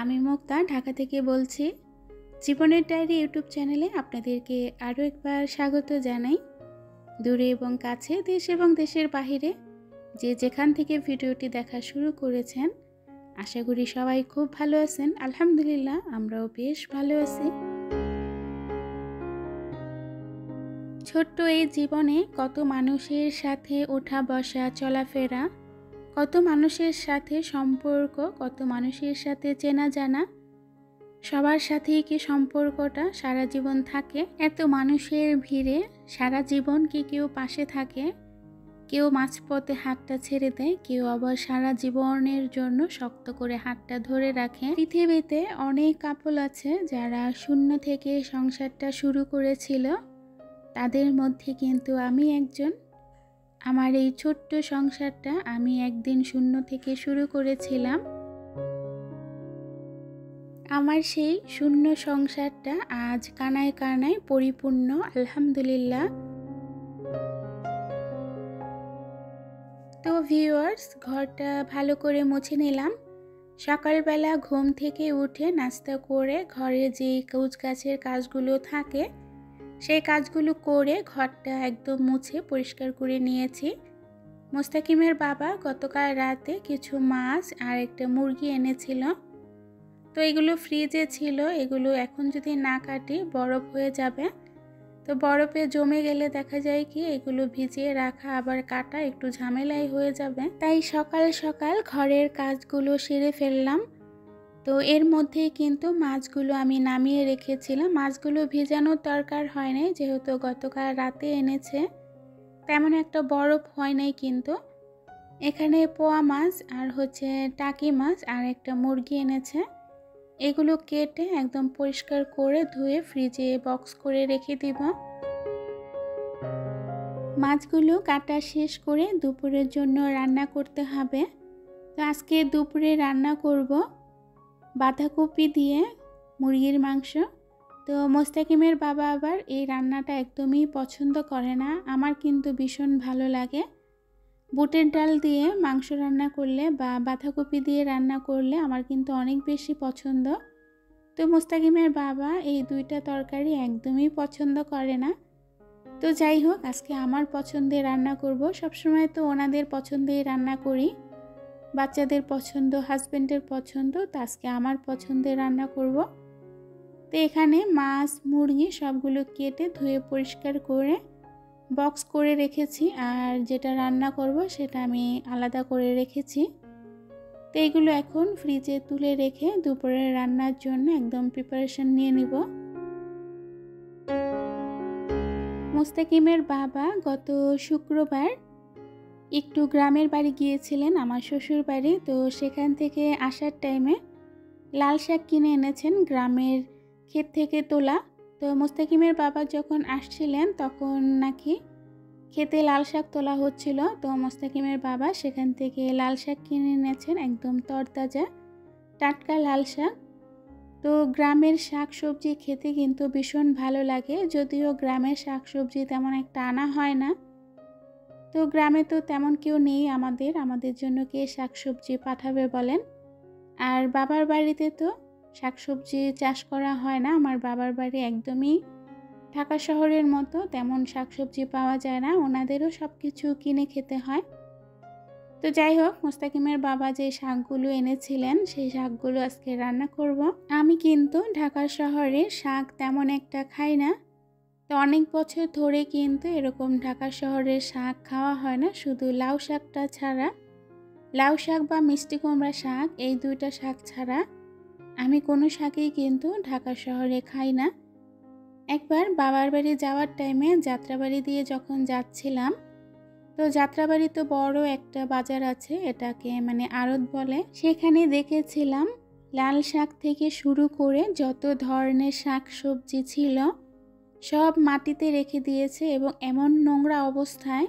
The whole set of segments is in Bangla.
আমি মুক্তা ঢাকা থেকে বলছি। জীবনের ডায়েরি ইউটিউব চ্যানেলে আপনাদেরকে আরও একবার স্বাগত জানাই। দূরে এবং কাছে, দেশ এবং দেশের বাহিরে যে যেখান থেকে ভিডিওটি দেখা শুরু করেছেন, আশা করি সবাই খুব ভালো আছেন। আলহামদুলিল্লাহ, আমরাও বেশ ভালো আছি। ছোট্ট এই জীবনে কত মানুষের সাথে ওঠা বসা চলাফেরা, কত মানুষের সাথে সম্পর্ক, কত মানুষের সাথে চেনা জানা, সবার সাথেই কি সম্পর্কটা সারা জীবন থাকে? এত মানুষের ভিড়ে সারা জীবন কি কেউ পাশে থাকে? কেউ মাঝপথে হাতটা ছেড়ে দেয়, কেউ আবার সারা জীবনের জন্য শক্ত করে হাতটা ধরে রাখে। পৃথিবীতে অনেক কাপল আছে যারা শূন্য থেকে সংসারটা শুরু করেছিল, তাদের মধ্যে কিন্তু আমি একজন। আমার এই ছোট্ট সংসারটা আমি একদিন শূন্য থেকে শুরু করেছিলাম। আমার সেই শূন্য সংসারটা আজ কানায় কানায় পরিপূর্ণ, আলহামদুলিল্লাহ। তো ভিউয়ার্স, ঘরটা ভালো করে মুছে নিলাম। সকালবেলা ঘুম থেকে উঠে নাস্তা করে ঘরে যে কাজের কাজগুলো থাকে সেই কাজগুলো করে ঘরটা একদম মুছে পরিষ্কার করে নিয়েছি। মোস্তাকিমের বাবা গতকাল রাতে কিছু মাছ আর একটা মুরগি এনেছিল, তো এগুলো ফ্রিজে ছিল। এগুলো এখন যদি না কাটি বরফ হয়ে যাবে, তো বরফে জমে গেলে দেখা যায় কি এগুলো ভিজিয়ে রাখা আবার কাটা একটু ঝামেলাই হয়ে যাবে। তাই সকাল সকাল ঘরের কাজগুলো সেরে ফেললাম। তো এর মধ্যেই কিন্তু মাছগুলো আমি নামিয়ে রেখেছিলাম। মাছগুলো ভিজানোর দরকার হয় নাই, যেহেতু গতকাল রাতে এনেছে, তেমন একটা বরফ হয় নাই। কিন্তু এখানে পোয়া মাছ আর টাকি মাছ আর একটা মুরগি এনেছে। এগুলো কেটে একদম পরিষ্কার করে ধুয়ে ফ্রিজে বক্স করে রেখে দিব। মাছগুলো কাটা শেষ করে দুপুরের জন্য রান্না করতে হবে। তো আজকে দুপুরে রান্না করব বাঁধাকপি দিয়ে মুরগির মাংস। তো মোস্তাকিমের বাবা আবার এই রান্নাটা একদমই পছন্দ করে না, আমার কিন্তু ভীষণ ভালো লাগে। বুটের ডাল দিয়ে মাংস রান্না করলে বা বাঁধাকপি দিয়ে রান্না করলে আমার কিন্তু অনেক বেশি পছন্দ। তো মোস্তাকিমের বাবা এই দুইটা তরকারি একদমই পছন্দ করে না। তো যাই হোক, আজকে আমার পছন্দে রান্না করব। সবসময় তো ওনাদের পছন্দেই রান্না করি, বাচ্চাদের পছন্দ, হাজব্যান্ডের পছন্দ, তো আজকে আমার পছন্দে রান্না করব। তো এখানে মাছ মুরগি সবগুলো কেটে ধুয়ে পরিষ্কার করে বক্স করে রেখেছি, আর যেটা রান্না করব সেটা আমি আলাদা করে রেখেছি। তো এগুলো এখন ফ্রিজে তুলে রেখে দুপুরের রান্নার জন্য একদম প্রিপারেশন নিয়ে নিব। মোস্তাকিমের বাবা গত শুক্রবার একটু গ্রামের বাড়ি গিয়েছিলেন, আমার শ্বশুর বাড়ি। তো সেখান থেকে আসার টাইমে লাল শাক কিনে এনেছেন, গ্রামের ক্ষেত থেকে তোলা। তো মোস্তাকিমের বাবা যখন আসছিলেন তখন নাকি খেতে লাল শাক তোলা হচ্ছিল। তো মোস্তাকিমের বাবা সেখান থেকে লাল শাক কিনে এনেছেন, একদম তরতাজা টাটকা লাল শাক। তো গ্রামের শাক সবজি খেতে কিন্তু ভীষণ ভালো লাগে, যদিও গ্রামের শাক সবজি তেমন একটা আনা হয় না। তো গ্রামে তো তেমন কেউ নেই আমাদের জন্য কে শাক সবজি পাঠাবে বলেন। আর বাবার বাড়িতে তো শাকসবজি চাষ করা হয় না। আমার বাবার বাড়ি একদমই ঢাকা শহরের মতো, তেমন শাকসবজি পাওয়া যায় না, ওনাদেরও সব কিছু কিনে খেতে হয়। তো যাই হোক, মোস্তাকিমের বাবা যে শাকগুলো এনেছিলেন সেই শাকগুলো আজকে রান্না করব। আমি কিন্তু ঢাকা শহরে শাক তেমন একটা খাই না, তো অনেক বছর ধরে কিন্তু এরকম ঢাকা শহরের শাক খাওয়া হয় না, শুধু লাউ শাকটা ছাড়া। লাউ শাক বা মিষ্টি কুমড়া শাক, এই দুইটা শাক ছাড়া আমি কোনো শাকই কিন্তু ঢাকা শহরে খাই না। একবার বাবার বাড়ি যাওয়ার টাইমে যাত্রাবাড়ি দিয়ে যখন যাচ্ছিলাম, তো যাত্রাবাড়ি তো বড় একটা বাজার আছে, এটাকে আড়ত বলে, সেখানে দেখেছিলাম লাল শাক থেকে শুরু করে যত ধরনের শাক সবজি ছিল সব মাটিতে রেখে দিয়েছে, এবং এমন নোংরা অবস্থায়।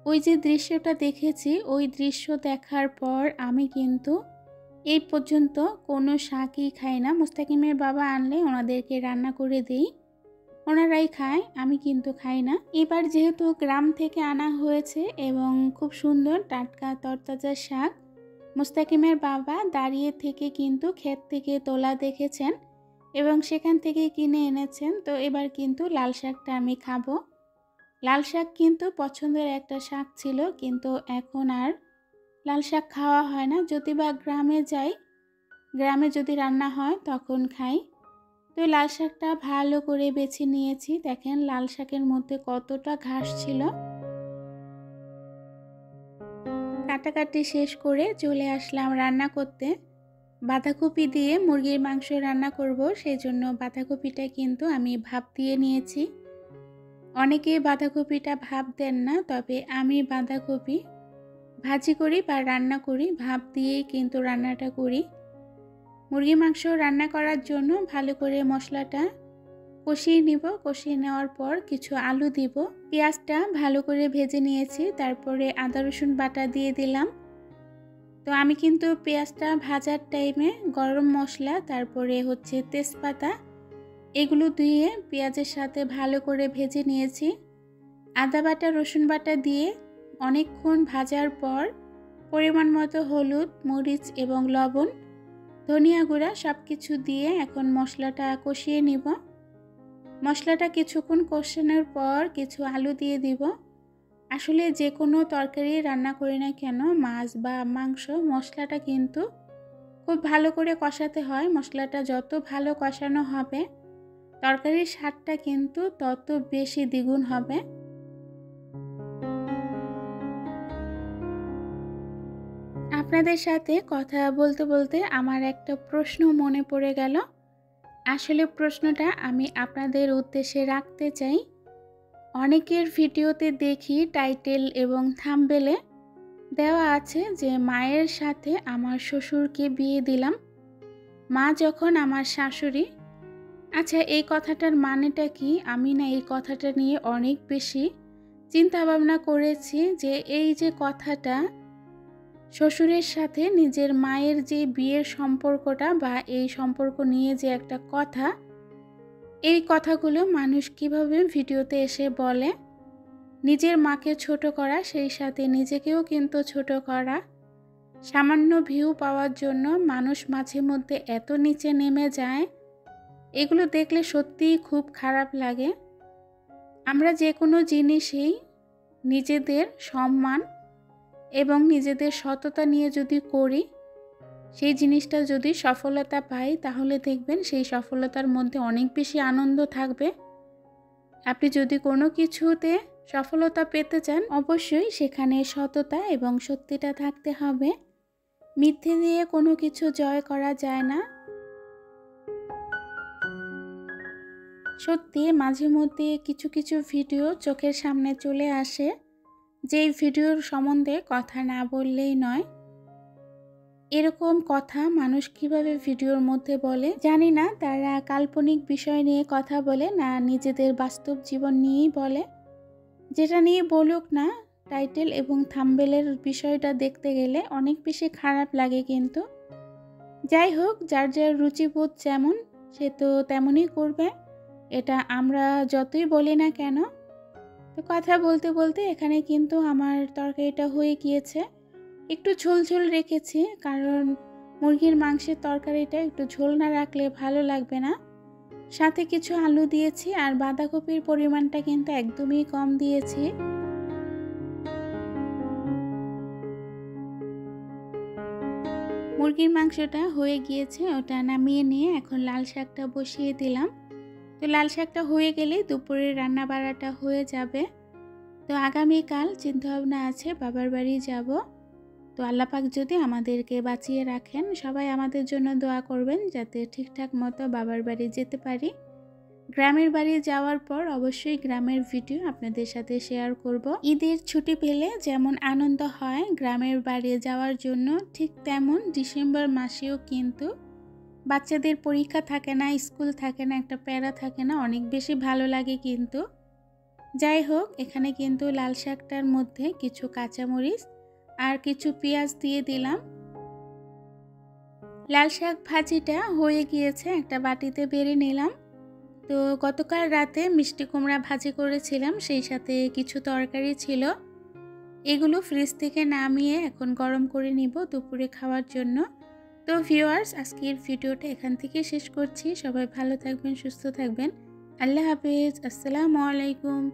ওই যে দৃশ্যটা দেখেছি, ওই দৃশ্য দেখার পর আমি কিন্তু এই পর্যন্ত কোনো শাকই খাই না। মোস্তাকিমের বাবা আনলে ওনাদেরকে রান্না করে দিই, ওনারাই খায়, আমি কিন্তু খাই না। এবার যেহেতু গ্রাম থেকে আনা হয়েছে এবং খুব সুন্দর টাটকা তরতাজা শাক, মুস্তাকিমের বাবা দাঁড়িয়ে থেকে কিন্তু ক্ষেত থেকে তোলা দেখেছেন এবং সেখান থেকে কিনে এনেছেন। তো এবার কিন্তু লাল শাকটা আমি খাবো। লাল শাক কিন্তু পছন্দের একটা শাক ছিল, কিন্তু এখন আর লাল শাক খাওয়া হয় না। যদি বা গ্রামে যাই, গ্রামে যদি রান্না হয় তখন খাই। তো লাল শাকটা ভালো করে বেছে নিয়েছি। দেখেন লাল শাকের মধ্যে কতটা ঘাস ছিল। কাটাকাটি শেষ করে চলে আসলাম রান্না করতে। বাঁধাকপি দিয়ে মুরগির মাংস রান্না করব, সেই জন্য বাঁধাকপিটা কিন্তু আমি ভাপ দিয়ে নিয়েছি। অনেকে বাঁধাকপিটা ভাপ দেন না, তবে আমি বাঁধাকপি ভাজি করি বা রান্না করি, ভাপ দিয়েই কিন্তু রান্নাটা করি। মুরগির মাংস রান্না করার জন্য ভালো করে মশলাটা কষিয়ে নিব। কষিয়ে নেওয়ার পর কিছু আলু দিব। পেঁয়াজটা ভালো করে ভেজে নিয়েছি, তারপরে আদা রসুন বাটা দিয়ে দিলাম। তো আমি কিন্তু পেঁয়াজটা ভাজার টাইমে গরম মশলা, তারপরে হচ্ছে তেজপাতা, এগুলো দিয়ে পেঁয়াজের সাথে ভালো করে ভেজে নিয়েছি। আদা বাটা রসুন বাটা দিয়ে অনেকক্ষণ ভাজার পর পরিমাণ মতো হলুদ, মরিচ এবং লবণ, ধনিয়া গুঁড়া সব কিছু দিয়ে এখন মশলাটা কষিয়ে নিব। মশলাটা কিছুক্ষণ কষানোর পর কিছু আলু দিয়ে দিব। আসলে যে কোনো তরকারি রান্না করি না কেন, মাছ বা মাংস, মশলাটা কিন্তু খুব ভালো করে কষাতে হয়। মশলাটা যত ভালো কষানো হবে তরকারির স্বাদটা কিন্তু তত বেশি দ্বিগুণ হবে। আপনাদের সাথে কথা বলতে বলতে আমার একটা প্রশ্ন মনে পড়ে গেল। আসলে প্রশ্নটা আমি আপনাদের উদ্দেশ্যে রাখতে চাই। অনেকের ভিডিওতে দেখি টাইটেল এবং থাম্বনেলে দেওয়া আছে যে মায়ের সাথে আমার শ্বশুরকে বিয়ে দিলাম, মা যখন আমার শাশুড়ি। আচ্ছা, এই কথাটার মানেটা কি? আমি না এই কথাটা নিয়ে অনেক বেশি চিন্তা ভাবনা করেছি যে এই যে কথাটা, শ্বশুরের সাথে নিজের মায়ের যে বিয়ের সম্পর্কটা বা এই সম্পর্ক নিয়ে যে একটা কথা, এই কথাগুলো মানুষ কিভাবে ভিডিওতে এসে বলে। নিজের মাকে ছোট করা, সেই সাথে নিজেকেও কিন্তু ছোট করা। সামান্য ভিউ পাওয়ার জন্য মানুষ মাঝে মধ্যে এত নিচে নেমে যায়, এগুলো দেখলে সত্যিই খুব খারাপ লাগে। আমরা যে কোনো জিনিসেই নিজেদের সম্মান এবং নিজেদের সততা নিয়ে যদি করি, সেই জিনিসটা যদি সফলতা পাই, তাহলে দেখবেন সেই সফলতার মধ্যে অনেক বেশি আনন্দ থাকবে। আপনি যদি কোনো কিছুতে সফলতা পেতে চান, অবশ্যই সেখানে সততা এবং সত্যিটা থাকতে হবে। মিথ্যে দিয়ে কোনো কিছু জয় করা যায় না। সত্যি মাঝে মধ্যে কিছু কিছু ভিডিও চোখের সামনে চলে আসে, যেই ভিডিওর সম্বন্ধে কথা না বললেই নয়। এরকম কথা মানুষ কিভাবে ভিডিওর মধ্যে বলে জানি না। তারা কাল্পনিক বিষয় নিয়ে কথা বলে না নিজেদের বাস্তব জীবন নিয়েই বলে। যেটা নিয়ে বলুক না, টাইটেল এবং থাম্বনেলের বিষয়টা দেখতে গেলে অনেক বেশি খারাপ লাগে। কিন্তু যাই হোক, যার যার রুচিবোধ যেমন, সে তো তেমনই করবে। এটা আমরা যতই বলি না কেন। তো কথা বলতে বলতে এখানে কিন্তু আমার তরকারিটা হয়ে গিয়েছে। একটু ঝোল ঝোল রেখেছি, কারণ মুরগির মাংসের তরকারিটা একটু ঝোল না রাখলে ভালো লাগবে না। সাথে কিছু আলু দিয়েছি, আর বাঁধাকপির পরিমাণটা কিন্তু একদমই কম দিয়েছি। মুরগির মাংসটা হয়ে গিয়েছে, ওটা নামিয়ে নিয়ে এখন লাল শাকটা বসিয়ে দিলাম। তো লাল শাকটা হয়ে গেলে দুপুরের রান্না বাড়াটা হয়ে যাবে। তো আগামীকাল চিন্তাভাবনা আছে বাবার বাড়ি যাব। তো আল্লাহ পাক যদি আমাদেরকে বাঁচিয়ে রাখেন, সবাই আমাদের জন্য দোয়া করবেন যাতে ঠিকঠাক মতো বাবার বাড়ি যেতে পারি। গ্রামের বাড়ি যাওয়ার পর অবশ্যই গ্রামের ভিডিও আপনাদের সাথে শেয়ার করব। ঈদের ছুটি পেলে যেমন আনন্দ হয় গ্রামের বাড়ি যাওয়ার জন্য, ঠিক তেমন ডিসেম্বর মাসেও কিন্তু বাচ্চাদের পরীক্ষা থাকে না, স্কুল থাকে না, একটা প্যারা থাকে না, অনেক বেশি ভালো লাগে। কিন্তু যাই হোক, এখানে কিন্তু লাল শাকটার মধ্যে কিছু কাঁচামরিচ আর কিছু পেঁয়াজ দিয়ে দিলাম। লাল শাক ভাজিটা হয়ে গিয়েছে, একটা বাটিতে বেড়ে নিলাম। তো গতকাল রাতে মিষ্টি কুমড়া ভাজি করেছিলাম, সেই সাথে কিছু তরকারি ছিল। এগুলো ফ্রিজ থেকে নামিয়ে এখন গরম করে নিব দুপুরে খাওয়ার জন্য। তো ভিউয়ার্স, আজকের ভিডিওটা এখান থেকে শেষ করছি। সবাই ভালো থাকবেন, সুস্থ থাকবেন। আল্লাহ হাফেজ। আসসালামু আলাইকুম।